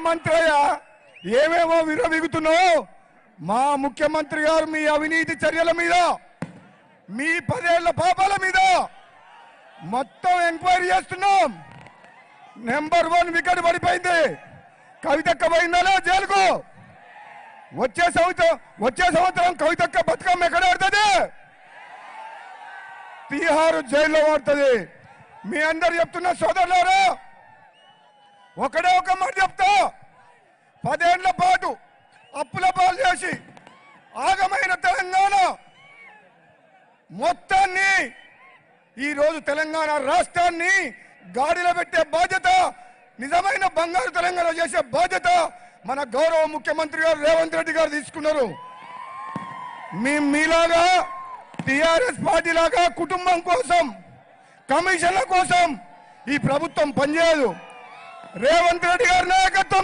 మంత్రి అయ్యా ఏమేమో విరమిగుతున్నావు మా ముఖ్యమంత్రి గారు మీ అవినీతి చర్యల మీద మీ 10 ఏళ్ల పాపాల మీద మొత్తం ఎంక్వైరీ చేస్తున్నాం నెంబర్ 1 వికెట్ పడిపోయింది కవితక్క పోయిందా జైలుకు వచ్చే సంవత్సరం కవితక్క బతుకమ్మ ఎక్కడ ఆడుతుంది తీహారు జైల్లో ఆడుతుంది మీ అందరు చెప్తున్న సోదరులారా ఒకడే ఒక మాట చెప్తా 10 ఏళ్ల పాటు అప్పుల పాలు చేసి ఆగమైన తెలంగాణ మొత్తాన్ని ఈరోజు తెలంగాణ రాష్ట్రాన్ని గాడిలో పెట్టే బాధ్యత నిజమైన బంగారు తెలంగాణ చేసే బాధ్యత మన గౌరవ ముఖ్యమంత్రి గారు రేవంత్ రెడ్డి గారు తీసుకున్నారు మీలాగా టిఆర్ఎస్ పార్టీ లాగా కుటుంబం కోసం కమిషన్ల కోసం ఈ ప్రభుత్వం పనిచేయదు రేవంత్ రెడ్డి గారి నాయకత్వం